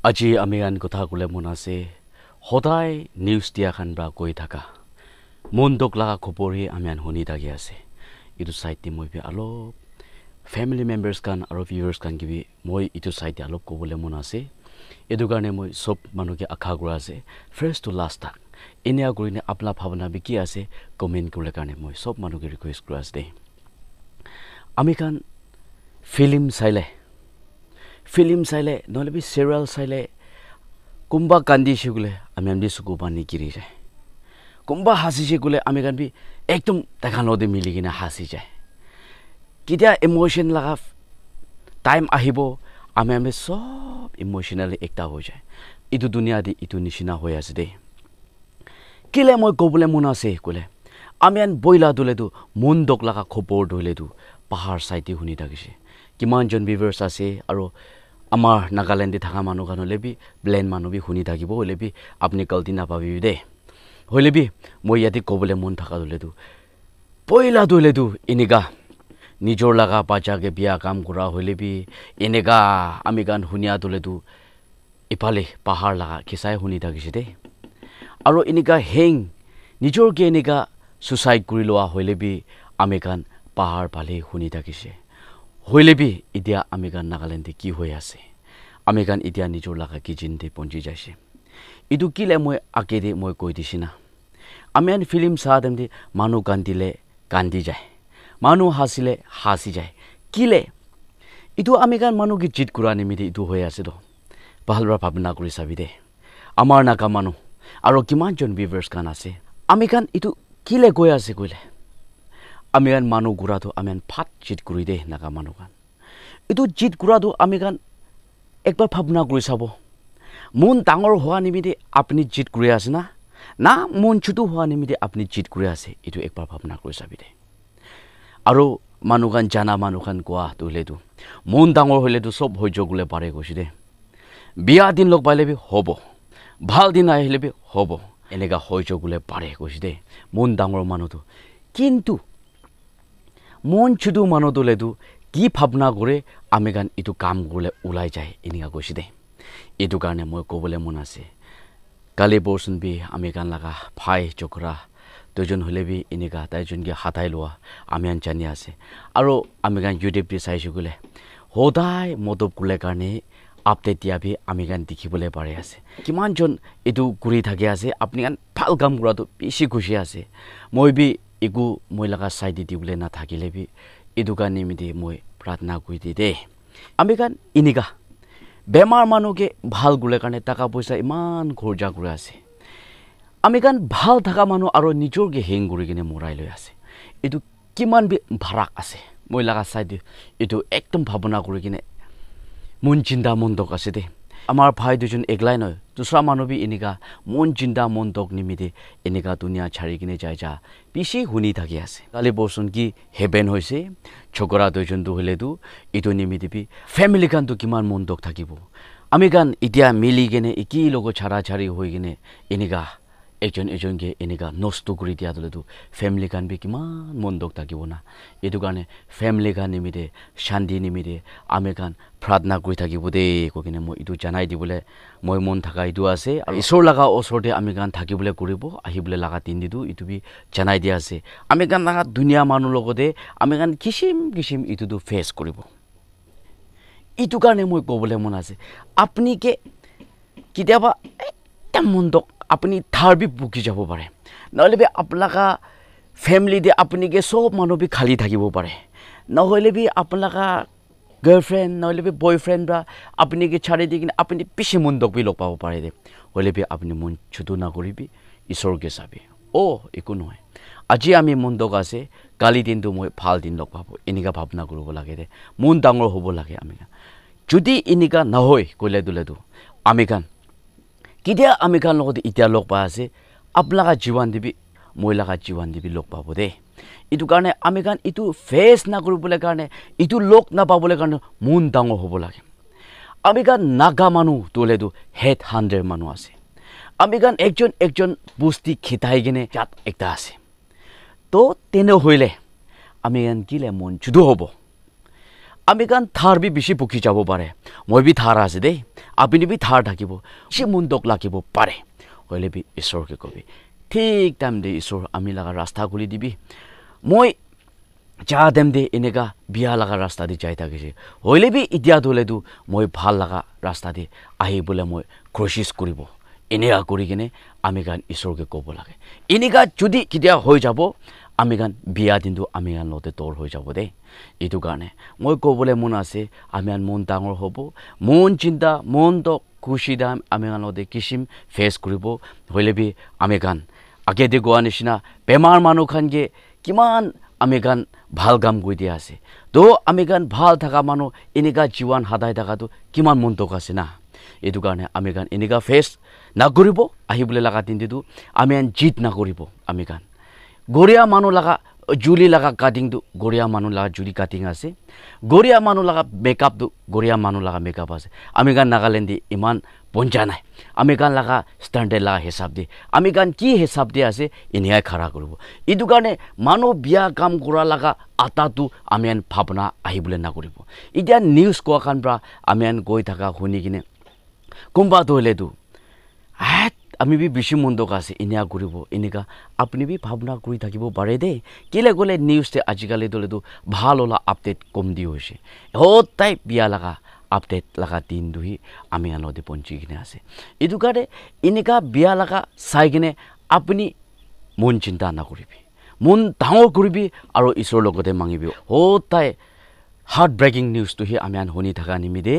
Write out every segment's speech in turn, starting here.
আজি আমি আন কথা কলে মন আছে সদায় নিউজ দিয়া খান বা কৈ থাকা মন দুখ লাগা খবৰহে আমি আন শুনি থাকি আছে ইটো চাইডে মই অলপ ফেমিলি মেম্বাৰ্ছ কান আৰু ভিউৱাৰ্ছ কান কিবি মই ইটো চাইডে অলপ ক'বলৈ মন আছে এইটো কাৰণে মই সব মানুহকে আশা কৰা আছে ফাৰ্ষ্ট টু লাষ্ট তাক এনে কৰিনে আপনা ভাৱনা বি কি আছে কমেণ্ট কৰিলে কাৰণে মই সব মানুহকে ৰিকুৱেষ্ট কৰা আছে আমি কান ফিল্ম চাইলে নহলে বি চিৰিয়েল চাইলে কোনবা কান্দিছে গলে আমি আমদি চকু পানী গিৰি যায় কোনবা হাসিছে গলে আমি কান বি একদম দেখা নদে মিলি কিনে হাসি যায় কিটা ইমোশন লাগা টাইম আহিব আমি সব ইমোশনালি একটা হৈ যায় ইটো দুনিয়া দি ইটো নিচিনা হৈ আছে দে কিলে মই কবলে মন আছে কলে আমি আন বইলা দুলেদু মন দক লাগা খবৰ দুলেদু পাহাৰ সাইডে শুনি থাকিছে কিমান জন ভিউৱাৰ্ছ আছে আৰু আমাৰ নাগালেণ্ডে থাকা মানুহ কান হলেবি ব্লেন মানুহ বি শুনি থাকিব হলেবি আপুনি গলতি নাপাবি দে হলেবি মই ইয়াতে কবলে মন থাকা দুলেদু পইলা দুলেদু ইনিকা নিজৰ লাগা বাচ্চাকে বিয়া কাম কৰা হলেবি এনেকা আমি গান শুনিয়া দুলেদু ইফালে পাহাৰ লাগা কিসাই শুনি থাকিছে দে আৰু ইনিকা হেং নিজৰকে এনেকা সুসাইড কৰি লোৱা হলেবি আমি গান পাহাৰ পালে শুনি থাকিছে হইলেবি ইতিয়া আমি গান নাগালেণ্ডে কি হৈ আছে আমি গান ইতিয়া নিজৰ লাগা কি জিন্দে পঞ্জি যাইছে ইটো কিলে মই আকেদে মই কৈ দিছি না আমি আন ফিল্ম চাহ দেমদি মানুহ কান্দিলে কান্দি যায় মানুহ হাসিলে হাসি যায় কিলে ইটো আমি গান মানুহ কি জিত কৰা নিমিতে ইটো হৈ আছে তো ভালৰা ভাবনা কৰি চাবি দে আমাৰ নাকা মানুহ আৰু কিমান জন ভিউৱাৰ্ছ কান আছে আমি গান ইটো কিলে কৈ আছে কইলে আমি গান মানুহ গুৰাটো আমি ফাট জিত কৰি দে নাকা মানুহ গান ইটো জিত গুৰাটো আমি গান একবাৰ ভাবনা কৰি চাব মন ডাঙৰ হোৱা নিমিতে আপুনি জিত কৰি আছে না মন ছোট হোৱা নিমিতে আপুনি জিত কৰি আছে ইটো একবাৰ ভাবনা কৰি চাবি দে আৰু মানুহ গান জানা মানুহ গান কোৱা তুলেদু মন ডাঙৰ হলেতো সব হৈ যোগলে পাৰে কৈছে দে বিয়া দিন লগ পাইলে বি হ'ব ভাল দিন আহিলে বি হ'ব এনেকা হৈ যোগলে পাৰে কৈছে দে মন ডাঙৰ মানুহটো কিন্তু মন ছোট মানুহ তুলেদু কি ভাবনা কৰে আমি গান ইটো কাম কৰিলে ওলাই যায় এনেকা কৈছে দে এইটো কাৰণে মই ক'বলৈ মন আছে কালি বৰচোন বি আমি গান লাগা ভাই চকৰা দুজন হলে বি এনেকা তাইজনকে হাতাই লোৱা আমি আন জানি আছে আৰু আমি গান ইউটিউব দি চাইছো গলে সদায় মদব গলে কাৰণে আপডেট দিয়া বি আমি গান দেখিবলৈ পাৰে আছে কিমান জন এইটো কৰি থাকে আছে আপুনি গান ভাল কাম কৰাটো বেছি খুশি আছে মই বি ইগু মই লাগা চাইডে দিবলৈ নাথাকিলে বি এইটো কাৰণে মিদি মই প্ৰাৰ্থনা কৰি দি দে আমি গান ইনিকা বেমাৰ মানুহকে ভাল গলে কাৰণে টকা পইচা ইমান খৰচা কৰি আছে আমি গান ভাল থাকা মানুহ আৰু নিজৰকে হেং কৰি কিনে মৰাই লৈ আছে এইটো কিমান ভাৰাক আছে মই লাগা চাইডে এইটো একদম ভাবনা কৰি কিনে মন চিন্তা মন দক আছে দে আমাৰ ভাই দুজন একলাই নয় দুসৰা মানুহ বি এনেকা মন চিন্তা মন দক নিমিতে এনেকা দুনিয়া ছাড়ি কিনে যায় যা পিছে শুনি থাকি আছে কালি বৰচোন কি হেভেন হৈছে চকৰা দুজনটো হলেতো ইটো নিমিতে বি ফেমিলি গানটো কিমান মন দক থাকিব আমি গান এতিয়া মিলি কিনে একি লগত ছাড়া ছাড়ি হৈ কিনে এনেকা এজনকে এনেকা নষ্ট কৰি দিয়া দলেতো ফেমিলি গান বি কিমান মন দক থাকিব না এইটো কাৰণে ফেমিলি গান নিমিতে শান্তি নিমিতে আমি গান প্ৰাৰ্থনা কৰি থাকিব দে কৈ কিনে মই ইটো জানাই দিবলৈ মই মন থাকা ইটো আছে আৰু ঈশ্বৰ লাগা ওচৰতে আমি গান থাকিবলৈ কৰিব আহিবলৈ লাগা তিন দিটো ইটো বি জানাই দিয়া আছে আমি গান লাগা দুনিয়া মানুহ লগতে আমি গান কিছিম ইটোতো ফেচ কৰিব ইটো কাৰণে মই ক'বলৈ মন আছে আপুনি কে কেতিয়াবা একদম মন দক আপুনি থাৰ বি বুকি যাব পাৰে নহলে বি আপোনাকা ফেমিলি দে আপুনি কে সব মানুহ বি খালি থাকিব পাৰে নহলে বি আপোনাকা গাৰ্লফ্ৰেণ্ড নহলে বি বয়ফ্ৰেণ্ড বা আপুনি কে ছাড়ি দি কিনে আপুনি পিছে মন দক বি লগ পাব পাৰে দে হলে বি আপুনি মন ছোট না কৰিবি ঈশ্বৰকে চাবি একো নহয় আজি আমি মন দক আছে কালি দিনটো মই ভাল দিন লগ পাব এনেকা ভাবনা কৰিব লাগে দে মন ডাঙৰ হ'ব লাগে আমি যদি এনেকা নহয় কইলে দুলেদু আমি গান কিতিয়া আমি গান লগতে এতিয়া লগ পাই আছে আপোনাকা জীৱন দিবি মই লাগা জীৱন দিবি লগ পাব দে ইটো কাৰণে আমি গান ইটো ফেচ না কৰিবলৈ কাৰণে ইটো লগ না পাবলৈ কাৰণে মন ডাঙৰ হ'ব লাগে আমি গান নাগা মানুহ তোলেদু হেড 100 মানুহ আছে আমি গান একজন বস্তি খিতাই কিনে জাত একটা আছে তো তেনে হইলে আমি গান কিলে মন জুদু হ'ব আমি গান থাৰ বি বেছি পকি যাব পাৰে মই বি থাৰ আছে দেই আপুনি বি থাৰ থাকিব সি মুণ্ডক লাগিব পাৰে হলে বি ঈশ্বৰকে কবি ঠিক টাইম দে ঈশ্বৰ আমি লগা ৰাস্তা খুলি দিবি মই যা দেম দে এনেকা বিয়া লগা ৰাস্তা দি যাই থাকিছে হলে বি এতিয়া ধলেতো মই ভাল লগা ৰাস্তা দি আহিবলৈ মই কোচিছ কৰিব এনেকা কৰি কিনে আমি গান ঈশ্বৰকে ক'ব লাগে এনেকা যদি কেতিয়া হৈ যাব আমি গান বিয়া দিনটো আমি গান লতে তোৰ হৈ যাব দেই এইটো কাৰণে মই ক'বলৈ মন আছে আমি গান মন ডাঙৰ হ'ব মন চিন্তা মন তো খুশি দাম আমি গান লতে কিছিম ফেচ কৰিব হলে বি আমি গান আগে দি গোৱা নিচিনা বেমাৰ মানুহ খানকে কিমান আমি গান ভাল কাম কৰি দিয়া আছে তো আমি গান ভাল থকা মানুহ এনেকা জীৱন হাতাই থকাটো কিমান মন্তক আছে না এইটো কাৰণে আমি গান এনেকা ফেচ নকৰিব আহিবলৈ লগা দিনটো আমি গান জিত নকৰিব আমি গান গৰিয়া মানুহ লগা জুলি লগা কাটিংটো গৰিয়া মানুহ লগা জুলি কাটিং আছে গৰিয়া মানুহ লগা মেকআপটো গৰিয়া মানুহ লগা মেকআপ আছে আমি গান নাগালেণ্ডে ইমান পঞ্চা নাই আমি গান লগা ষ্টেণ্ডাৰ্ড লগা হিচাপ দি আমি গান কি হিচাপ দি আছে এনেহাই খাৰা কৰিব এইটো কাৰণে মানুহ বিয়া কাম কৰা লগা আটাটো আমি আন ভাৱনা আহিবলৈ নকৰিব এতিয়া নিউজ কোৱা কাৰণ পৰা আমি আন গৈ থকা শুনি কিনে কোনোবাটো হ'লেতো আমি বি বেছি মন্দক আছে এনেকা কৰিব এনেকা আপুনি বি ভাৱনা কৰি থাকিব পাৰে দেই কেলে গ'লে নিউজতে আজিকালি দলেতো ভাল ওলা আপডেট কম দি হৈছে সদায় বিয়া লগা আপডেট লগা দিনটোহি আমি আনতে পঞ্চি কিনে আছে এইটো কাৰণে এনেকা বিয়া লগা চাই কিনে আপুনি মন চিন্তা নকৰিবি মন ডাঙৰ কৰিবি আৰু ঈশ্বৰৰ লগতে মাঙিবি সদায় হাৰ্ট ব্ৰেকিং নিউজটোহি আমি আন শুনি থকা নিমিত্তে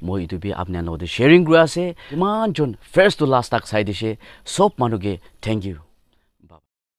মই এইটো বি আপোনাৰ লগতে শ্বেয়াৰিং কৰি আছে ইমানজন ফাৰ্ষ্ট টু লাষ্ট তাক চাই দিছে চব মানুহকে থেংক ইউ